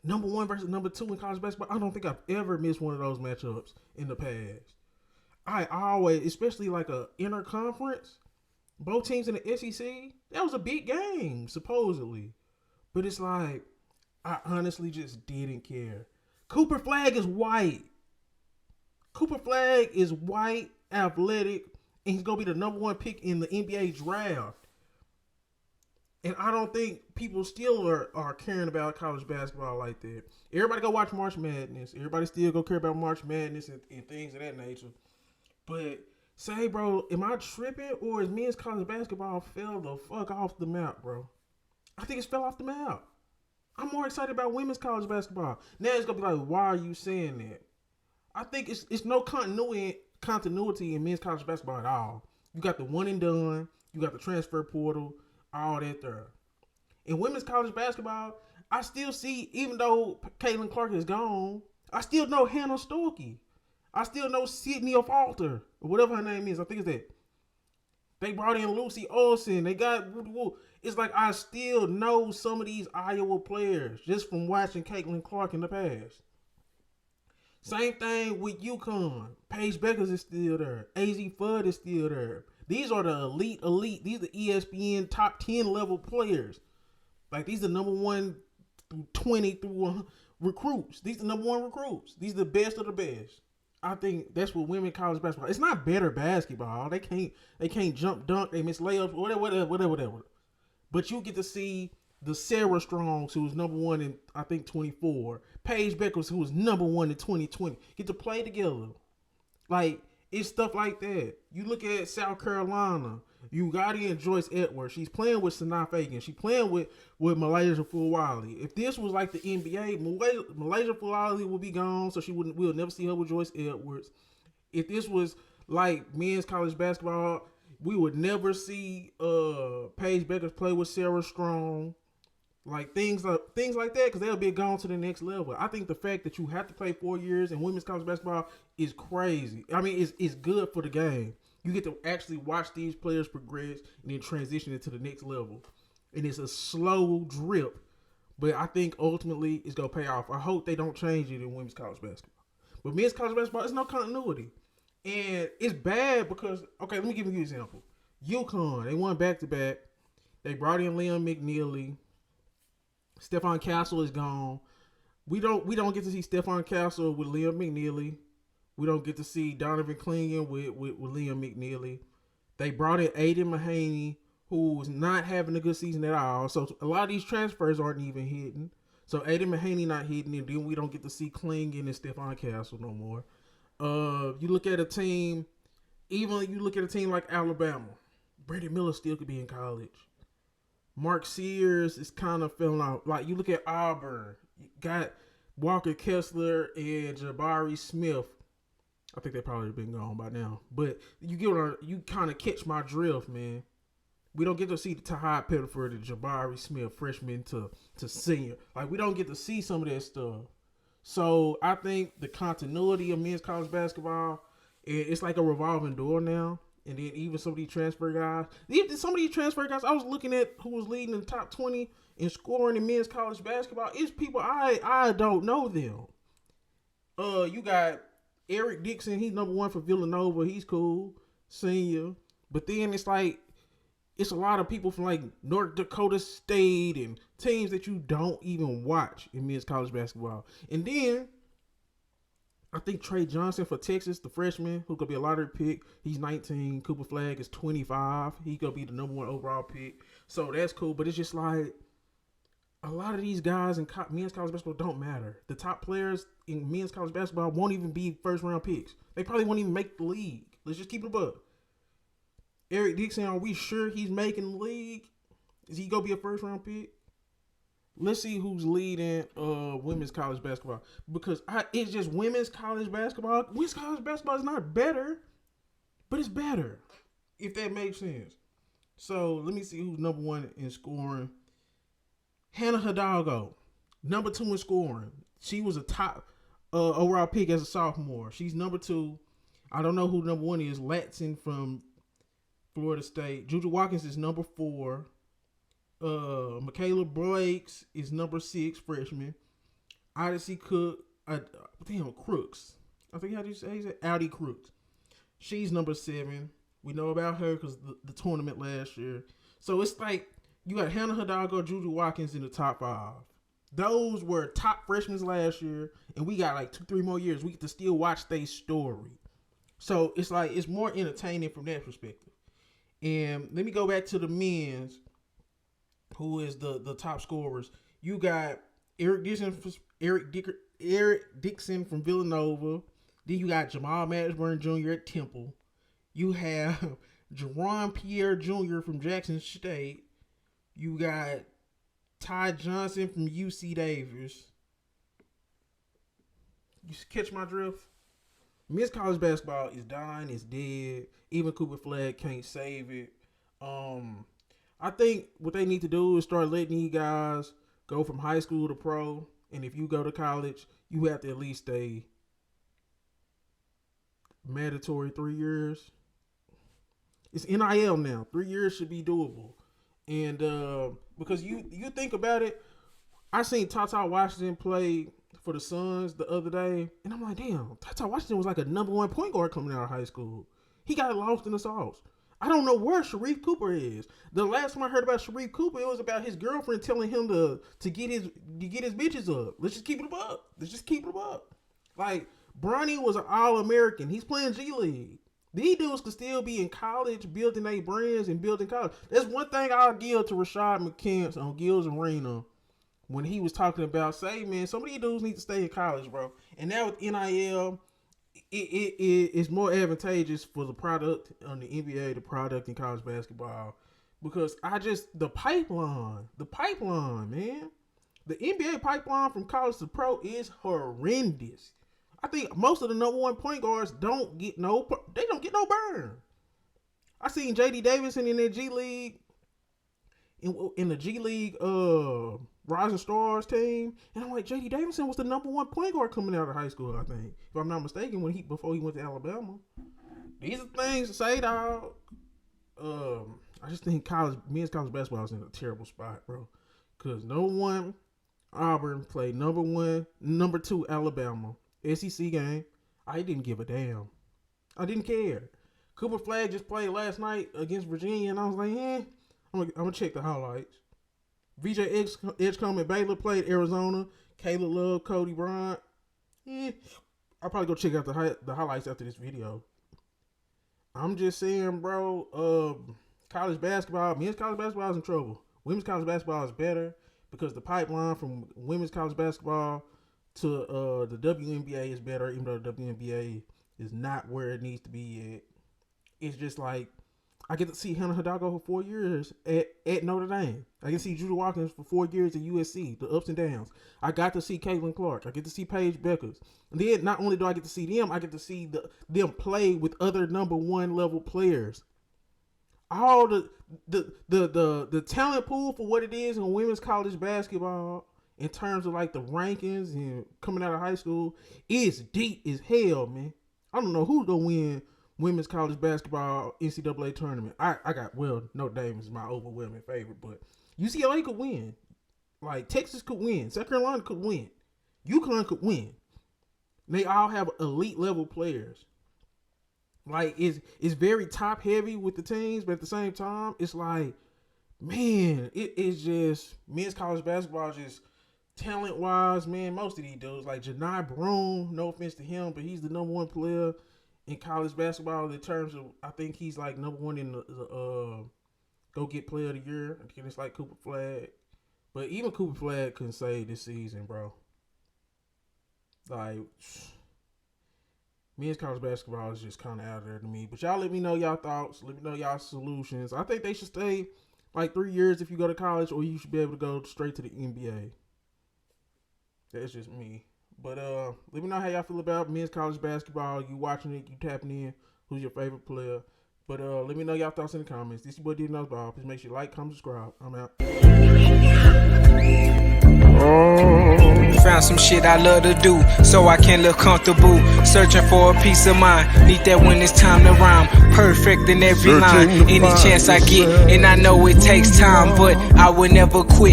number one versus number two in college basketball. I don't think I've ever missed one of those matchups in the past. I always, especially like a interconference, both teams in the SEC, that was a big game, supposedly. But it's like, I honestly just didn't care. Cooper Flag is white. Cooper Flag is white, athletic, and he's going to be the number one pick in the NBA draft. And I don't think people still are caring about college basketball like that. Everybody go watch March Madness. Everybody still go care about March Madness and things of that nature. But say, bro, am I tripping or is men's college basketball fell the fuck off the map, bro? I think it's fell off the map. I'm more excited about women's college basketball. Now it's gonna be like, why are you saying that? I think it's no continuity in men's college basketball at all. You got the one and done, you got the transfer portal, all that there. In women's college basketball, I still see, even though Caitlin Clark is gone, I still know Hannah Storkey. I still know Sydney Falter, or whatever her name is. I think it's that. They brought in Lucy Olsen. They got. It's like I still know some of these Iowa players just from watching Caitlin Clark in the past. Same thing with UConn. Paige Beckers is still there. AZ Fudd is still there. These are the elite. These are the ESPN top 10 level players. Like, these are number 1 through 20 through recruits. These are the number 1 recruits. These are the best of the best. I think that's what women college basketball. It's not better basketball. They can't jump dunk. They miss layups. Whatever. But you get to see the Sarah Strongs, who was number 1 in I think 24. Paige Beckers, who was number 1 in 2020. Get to play together. Like, it's stuff like that. You look at South Carolina. You got in Joyce Edwards. She's playing with Sanaa Fagan. She's playing with Malaysia Fulwiley. If this was like the NBA, Malaysia Fulwiley would be gone, so we'll never see her with Joyce Edwards. If this was like men's college basketball, we would never see Paige Beckers play with Sarah Strong. Like things like that, because they'll be gone to the next level. I think the fact that you have to play 4 years in women's college basketball is crazy. I mean, it's good for the game. You get to actually watch these players progress and then transition into the next level. And it's a slow drip, but I think ultimately it's going to pay off. I hope they don't change it in women's college basketball. But men's college basketball, there's no continuity. And it's bad because, okay, let me give you an example. UConn, they won back-to-back. They brought in Liam McNeely. Stephon Castle is gone. We don't get to see Stephon Castle with Liam McNeely. We don't get to see Donovan Clingan with Liam McNeely. They brought in Aiden Mahaney, who's not having a good season at all. So a lot of these transfers aren't even hitting. So Aiden Mahaney not hitting, and then we don't get to see Clingan and Stephon Castle no more. You look at a team, like Alabama. Brandon Miller still could be in college. Mark Sears is kind of feeling out. Like, you look at Auburn, you got Walker Kessler and Jabari Smith. I think they probably been gone by now. But you kind of catch my drift, man. We don't get to see Tahad Pettiford and Jabari Smith, freshman to senior. Like, we don't get to see some of that stuff. So I think the continuity of men's college basketball, it's like a revolving door now. And then even some of these transfer guys, I was looking at who was leading in the top 20 in scoring in men's college basketball. It's people I don't know them. You got Eric Dixon. He's number 1 for Villanova. He's cool, senior. But then it's like, it's a lot of people from like North Dakota State and teams that you don't even watch in men's college basketball. And then I think Trey Johnson for Texas, the freshman, who could be a lottery pick. He's 19. Cooper Flag is 25. He could be the number 1 overall pick. So that's cool. But it's just like, a lot of these guys in men's college basketball don't matter. The top players in men's college basketball won't even be first-round picks. They probably won't even make the league. Let's just keep it above. Eric Dixon, are we sure he's making the league? Is he going to be a first-round pick? Let's see who's leading women's college basketball. Because it's just women's college basketball. Women's college basketball is not better, but it's better, if that makes sense. So let me see who's number 1 in scoring. Hannah Hidalgo, number 2 in scoring. She was a top overall pick as a sophomore. She's number 2. I don't know who number 1 is. Latson from Florida State. Juju Watkins is number 4. Michaela Breaks is number 6, freshman. Odyssey Cook, Crooks. I think how do you say it? Audi Crooks. She's number 7. We know about her because the tournament last year. So it's like you got Hannah Hidalgo, Juju Watkins in the top 5. Those were top freshmen last year, and we got like 2-3 more years. We get to still watch their story. So it's like it's more entertaining from that perspective. And let me go back to the men's, who is the top scorers. You got Eric Dixon from Villanova. Then you got Jamal Mashburn Jr. at Temple. You have Jerron Pierre Jr. from Jackson State. You got Ty Johnson from UC Davis. You catch my drift? Men's college basketball is dying, it's dead. Even Cooper Flagg can't save it. I think what they need to do is start letting these guys go from high school to pro. And if you go to college, you have to at least stay mandatory 3 years. It's NIL now. 3 years should be doable. And because you think about it, I seen Tata Washington play for the Suns the other day, and I'm like, damn, Tata Washington was like a number 1 point guard coming out of high school. He got lost in the sauce. I don't know where Sharif Cooper is. The last time I heard about Sharif Cooper, it was about his girlfriend telling him to get his bitches up. Let's just keep it up. Like, Bronny was an All-American. He's playing G League. These dudes could still be in college, building their brands and building college. That's one thing I'll give to Rashad McCants on Gills Arena when he was talking about, say, man, some of these dudes need to stay in college, bro. And now with NIL, it is more advantageous for the product on the NBA, the product in college basketball, because the pipeline, man. The NBA pipeline from college to pro is horrendous. I think most of the number 1 point guards don't get no burn. I seen JD Davison in their G League, in the G League Rising Stars team, and I'm like, JD Davison was the number 1 point guard coming out of high school, I think, if I'm not mistaken, before he went to Alabama. These are things to say, dog. I just think men's college basketball is in a terrible spot, bro. Because number 1, Auburn played number 1, number 2, Alabama. SEC game. I didn't give a damn. I didn't care. Cooper Flagg just played last night against Virginia, and I was like, I'm gonna check the highlights. VJ Edgecombe at Baylor played Arizona. Caleb Love, Cody Bryant. I'll probably go check out the highlights after this video. I'm just saying, bro, college basketball, men's college basketball is in trouble. Women's college basketball is better because the pipeline from women's college basketball to the WNBA is better, even though the WNBA is not where it needs to be at. It's just like, I get to see Hannah Hidalgo for 4 years at Notre Dame. I get to see Judah Watkins for 4 years at USC, the ups and downs. I got to see Caitlin Clark. I get to see Paige Beckers. And then not only do I get to see them, I get to see them play with other number 1 level players. All the talent pool for what it is in women's college basketball, in terms of like the rankings and coming out of high school, is deep as hell, man. I don't know who's gonna win women's college basketball NCAA tournament. Notre Dame is my overwhelming favorite, but UCLA could win. Like, Texas could win. South Carolina could win. UConn could win. They all have elite level players. Like, it's very top heavy with the teams, but at the same time, it's like, man, it is just, men's college basketball is just talent wise, man. Most of these dudes, like Janai Broome, no offense to him, but he's the number 1 player in college basketball in terms of, I think he's like number 1 in the go get player of the year. I think it's like Cooper Flagg, but even Cooper Flagg couldn't save this season, bro. Like, men's college basketball is just kind of out there to me. But y'all let me know y'all thoughts. Let me know y'all solutions. I think they should stay like 3 years if you go to college, or you should be able to go straight to the NBA. That's just me. But let me know how y'all feel about men's college basketball. You watching it, you tapping in. Who's your favorite player? But let me know y'all thoughts in the comments. This is your boy D Knows Ball. Please make sure you like, comment, subscribe. I'm out. Found some shit I love to do, so I can look comfortable. Searching for a peace of mind. Need that when it's time to rhyme. Perfect in every line. Any chance I get, and I know it takes time, but I will never quit.